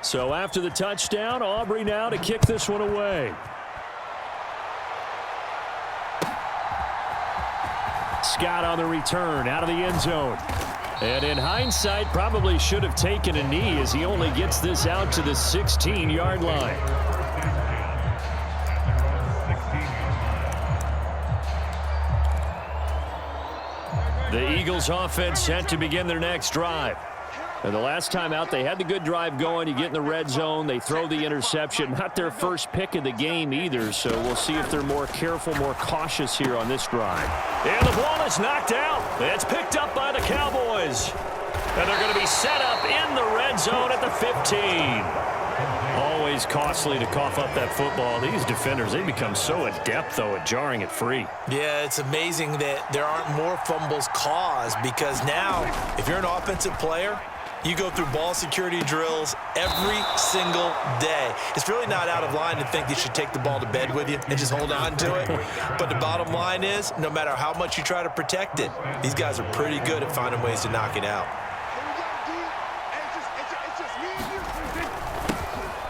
So after the touchdown, Aubrey now to kick this one away. Scott on the return out of the end zone. And in hindsight, probably should have taken a knee as he only gets this out to the 16-yard line. The Eagles offense set to begin their next drive. And the last time out, they had the good drive going. You get in the red zone. They throw the interception. Not their first pick of the game either, so we'll see if they're more careful, more cautious here on this drive. And the ball is knocked out. It's picked up by the Cowboys. And they're going to be set up in the red zone at the 15. Always costly to cough up that football. These defenders, they become so adept, though, at jarring it free. Yeah, it's amazing that there aren't more fumbles caused because now, if you're an offensive player, you go through ball security drills every single day. It's really not out of line to think you should take the ball to bed with you and just hold on to it. But the bottom line is, no matter how much you try to protect it, these guys are pretty good at finding ways to knock it out.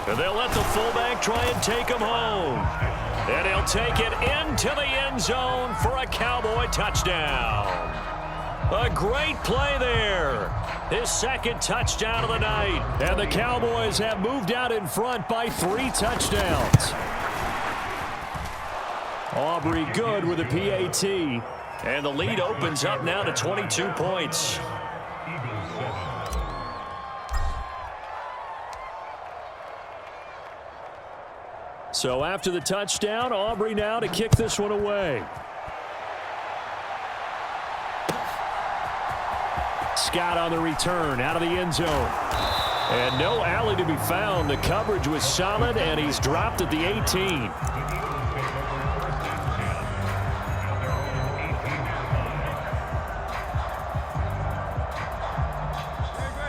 And they'll let the fullback try and take him home. And he'll take it into the end zone for a Cowboy touchdown. A great play there. His second touchdown of the night. And the Cowboys have moved out in front by 3 touchdowns. Aubrey good with a PAT. And the lead opens up now to 22 points. So after the touchdown, Aubrey now to kick this one away. Scott on the return out of the end zone. And no alley to be found. The coverage was solid, and he's dropped at the 18.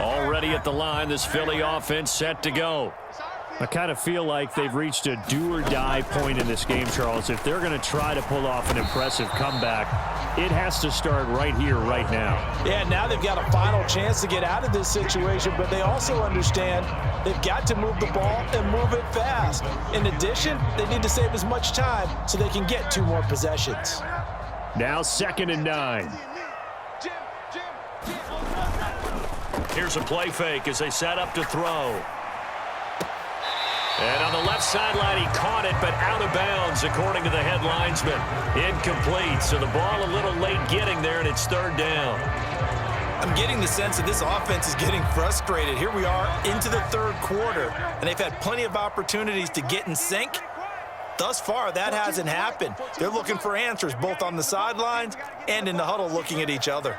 Already at the line, this Philly offense set to go. I kind of feel like they've reached a do-or-die point in this game, Charles. If they're going to try to pull off an impressive comeback, it has to start right here, right now. Yeah, now they've got a final chance to get out of this situation, but they also understand they've got to move the ball and move it fast. In addition, they need to save as much time so they can get 2 more possessions. Now 2nd and 9. Here's a play fake as they set up to throw. And on the left sideline, he caught it, but out of bounds, according to the head linesman. Incomplete, so the ball a little late getting there, and it's 3rd down. I'm getting the sense that this offense is getting frustrated. Here we are into the 3rd quarter, and they've had plenty of opportunities to get in sync. Thus far, that hasn't happened. They're looking for answers both on the sidelines and in the huddle looking at each other.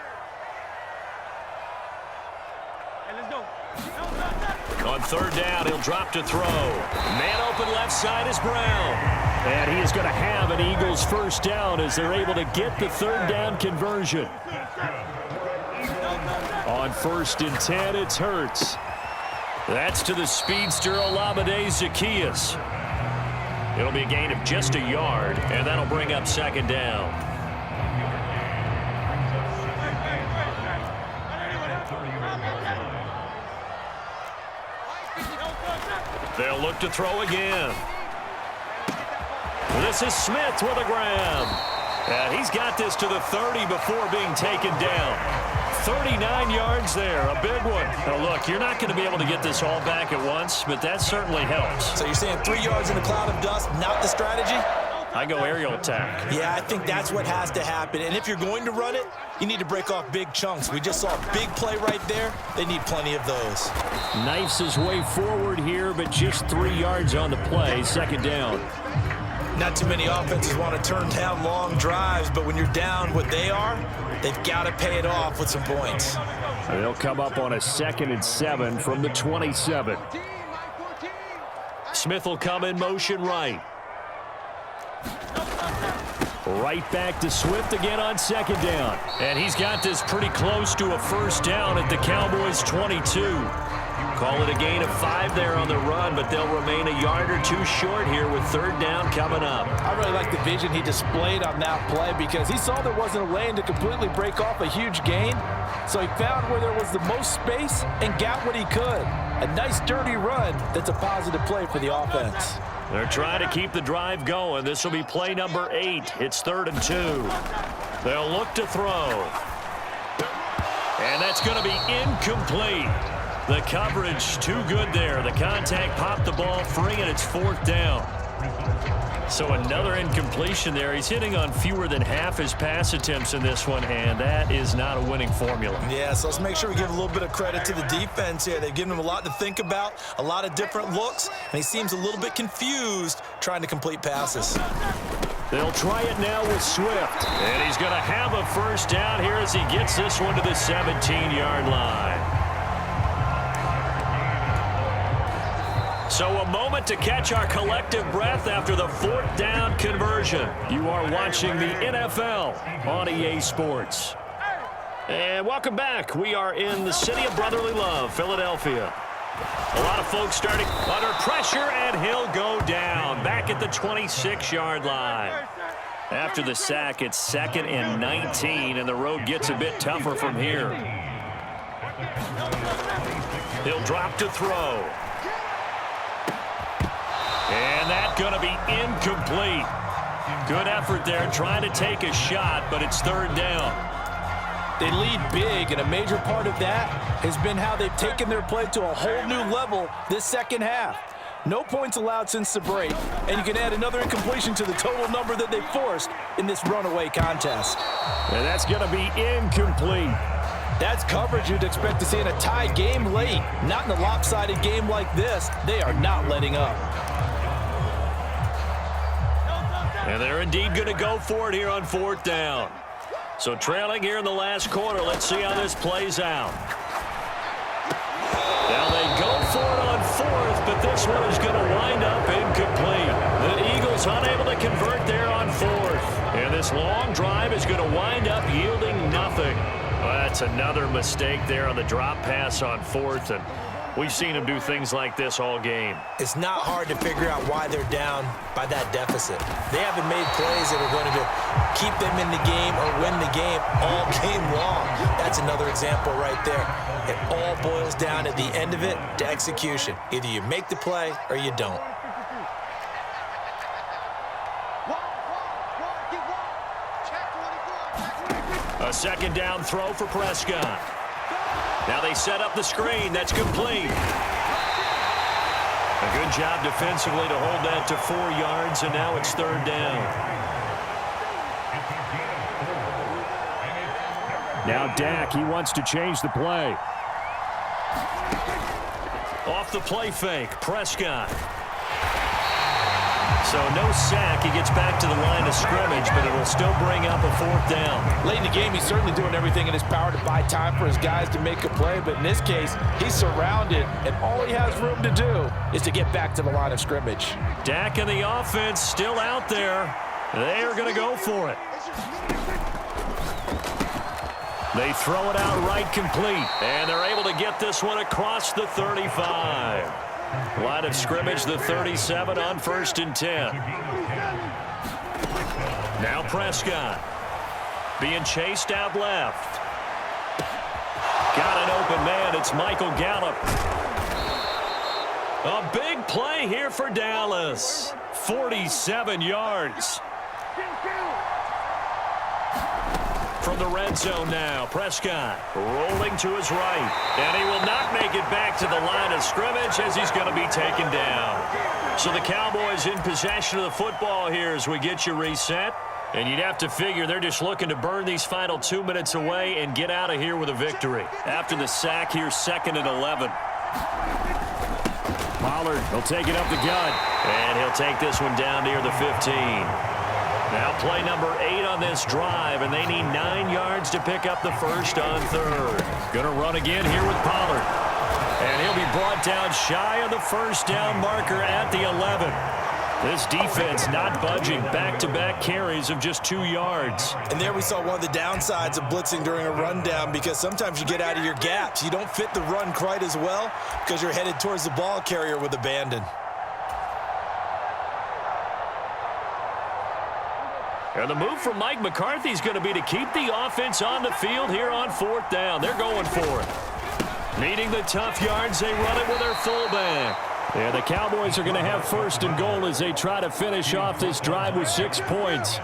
On 3rd down, he'll drop to throw. Man open left side is Brown. And he is going to have an Eagles first down as they're able to get the 3rd down conversion. On 1st and 10, it's Hurts. That's to the speedster Olamide Zaccheaus. It'll be a gain of just a yard, and that'll bring up 2nd down. They'll look to throw again. This is Smith with a grab. And he's got this to the 30 before being taken down. 39 yards there, a big one. Now look, you're not going to be able to get this all back at once, but that certainly helps. So you're saying 3 yards in a cloud of dust, not the strategy? I go aerial attack. Yeah, I think that's what has to happen. And if you're going to run it, you need to break off big chunks. We just saw a big play right there. They need plenty of those. Knifes his way forward here, but just 3 yards on the play. 2nd down. Not too many offenses want to turn down long drives, but when you're down what they are, they've got to pay it off with some points. They'll come up on a 2nd and 7 from the 27. Smith will come in motion right. Right back to Swift again on 2nd down. And he's got this pretty close to a first down at the Cowboys' 22. Call it a gain of 5 there on the run, but they'll remain a yard or 2 short here with third down coming up. I really like the vision he displayed on that play because he saw there wasn't a lane to completely break off a huge gain. So he found where there was the most space and got what he could. A nice dirty run that's a positive play for the offense. They're trying to keep the drive going. This will be play number 8. It's 3rd and 2. They'll look to throw. And that's going to be incomplete. The coverage too good there. The contact popped the ball free, and it's 4th down. So another incompletion there. He's hitting on fewer than half his pass attempts in this one, and that is not a winning formula. Yeah, so let's make sure we give a little bit of credit to the defense here. They've given him a lot to think about, a lot of different looks, and he seems a little bit confused trying to complete passes. They'll try it now with Swift, and he's going to have a first down here as he gets this one to the 17-yard line. So a moment to catch our collective breath after the 4th down conversion. You are watching the NFL on EA Sports. And welcome back. We are in the city of brotherly love, Philadelphia. A lot of folks starting under pressure, and he'll go down back at the 26-yard line. After the sack, it's 2nd and 19, and the road gets a bit tougher from here. He'll drop to throw. And that's going to be incomplete. Good effort there trying to take a shot, but it's 3rd down. They lead big, and a major part of that has been how they've taken their play to a whole new level this second half. No points allowed since the break, and you can add another incompletion to the total number that they forced in this runaway contest. And that's going to be incomplete. That's coverage you'd expect to see in a tie game late. Not in a lopsided game like this. They are not letting up. And they're indeed going to go for it here on 4th down. So trailing here in the last quarter. Let's see how this plays out. Now they go for it on 4th, but this one is going to wind up incomplete. The Eagles unable to convert there on 4th. And this long drive is going to wind up yielding nothing. Well, that's another mistake there on the drop pass on 4th, and we've seen them do things like this all game. It's not hard to figure out why they're down by that deficit. They haven't made plays that are going to keep them in the game or win the game all game long. That's another example right there. It all boils down at the end of it to execution. Either you make the play or you don't. A 2nd down throw for Prescott. Now they set up the screen. That's complete. A good job defensively to hold that to 4 yards, and now it's 3rd down. Now Dak, he wants to change the play. Off the play fake, Prescott. So no sack. He gets back to the line of scrimmage, but it will still bring up a 4th down. Late in the game, he's certainly doing everything in his power to buy time for his guys to make a play, but in this case, he's surrounded, and all he has room to do is to get back to the line of scrimmage. Dak and the offense still out there. They are going to go for it. They throw it out right complete, and they're able to get this one across the 35. Line of scrimmage, the 37 on 1st and 10. Now Prescott being chased out left. Got an open man. It's Michael Gallup. A big play here for Dallas. 47 yards. From the red zone now, Prescott rolling to his right, and he will not make it back to the line of scrimmage as he's going to be taken down. So the Cowboys in possession of the football here as we get you reset, and you'd have to figure they're just looking to burn these final 2 minutes away and get out of here with a victory. After the sack here, 2nd and 11. Pollard will take it up the gut, and he'll take this one down near the 15. Now play number 8 on this drive, and they need 9 yards to pick up the first on 3rd. Going to run again here with Pollard. And he'll be brought down shy of the first down marker at the 11. This defense not budging. Back-to-back carries of just 2 yards. And there we saw one of the downsides of blitzing during a rundown, because sometimes you get out of your gaps. You don't fit the run quite as well because you're headed towards the ball carrier with abandon. And the move from Mike McCarthy is going to be to keep the offense on the field here on 4th down. They're going for it. Needing the tough yards, they run it with their fullback. And the Cowboys are going to have 1st and goal as they try to finish off this drive with 6 points.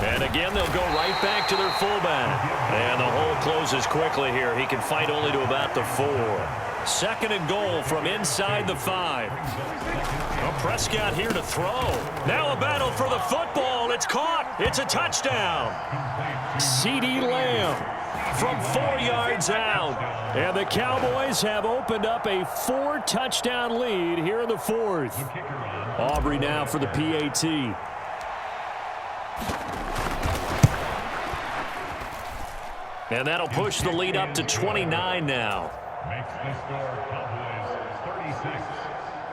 And again, they'll go right back to their fullback. And the hole closes quickly here. He can fight only to about the 4. 2nd and goal from inside the 5. Well, Prescott here to throw. Now a battle for the football. It's caught. It's a touchdown. CeeDee Lamb from 4 yards out. And the Cowboys have opened up a 4-touchdown lead here in the 4th. Aubrey now for the PAT. And that'll push the lead up to 29 now. Makes the score Cowboys 36,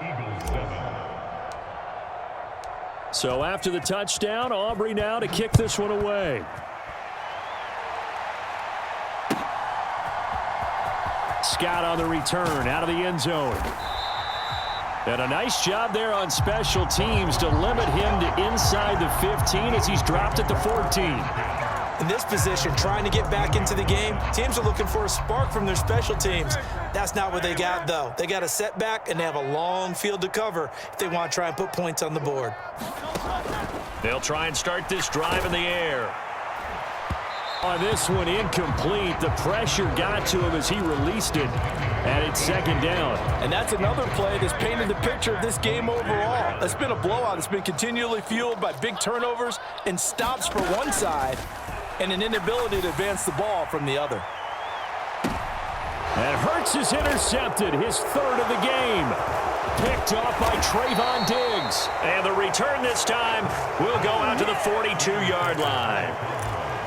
Eagles 7. So after the touchdown, Aubrey now to kick this one away. Scott on the return out of the end zone. And a nice job there on special teams to limit him to inside the 15 as he's dropped at the 14. In this position, trying to get back into the game, teams are looking for a spark from their special teams. That's not what they got, though. They got a setback, and they have a long field to cover if they want to try and put points on the board. They'll try and start this drive in the air. On this one, incomplete. The pressure got to him as he released it, and it's 2nd down. And that's another play that's painted the picture of this game overall. It's been a blowout. It's been continually fueled by big turnovers and stops for one side and an inability to advance the ball from the other. And Hurts is intercepted, his 3rd of the game. Picked off by Trayvon Diggs. And the return this time will go out to the 42-yard line.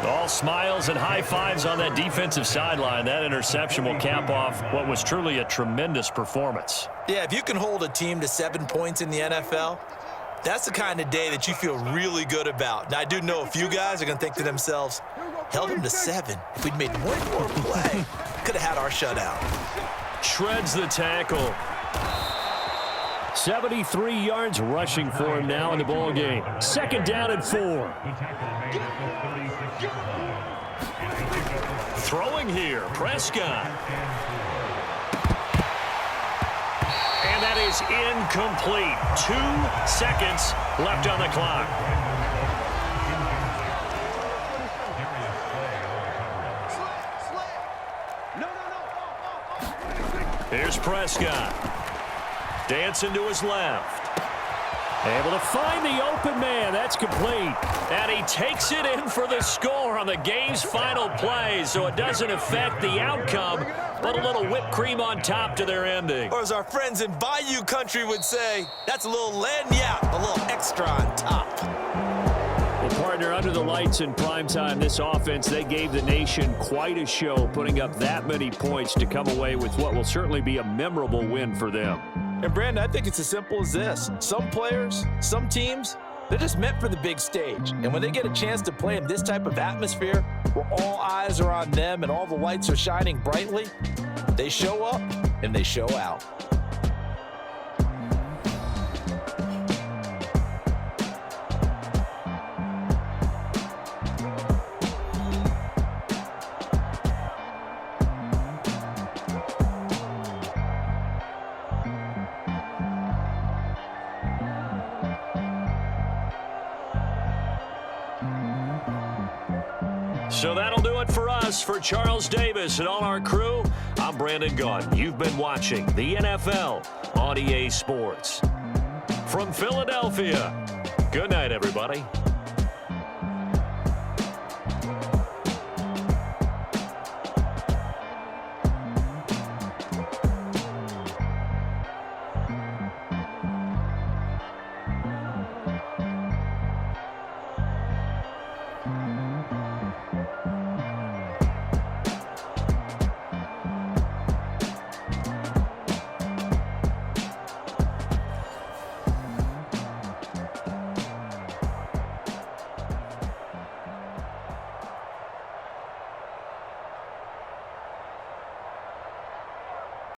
All smiles and high fives on that defensive sideline. That interception will cap off what was truly a tremendous performance. Yeah, if you can hold a team to 7 points in the NFL, that's the kind of day that you feel really good about. Now, I do know a few guys are going to think to themselves, held them to 7. If we'd made one more play, could have had our shutout. Shreds the tackle. 73 yards rushing for him now in the ball game. 2nd down and 4. Throwing here, Prescott. And that is incomplete. 2 seconds left on the clock. Here's Prescott. Dancing to his left. Able to find the open man. That's complete. And he takes it in for the score on the game's final play, so it doesn't affect the outcome, but a little whipped cream on top to their ending. Or as our friends in Bayou Country would say, that's a little lagniappe, a little extra on top. Well, partner, under the lights in primetime, this offense, they gave the nation quite a show, putting up that many points to come away with what will certainly be a memorable win for them. And, Brandon, I think it's as simple as this. Some players, some teams, they're just meant for the big stage. And when they get a chance to play in this type of atmosphere where all eyes are on them and all the lights are shining brightly, they show up and they show out. So that'll do it for us. For Charles Davis and all our crew, I'm Brandon Gaudin. You've been watching the NFL on EA Sports. From Philadelphia, good night, everybody.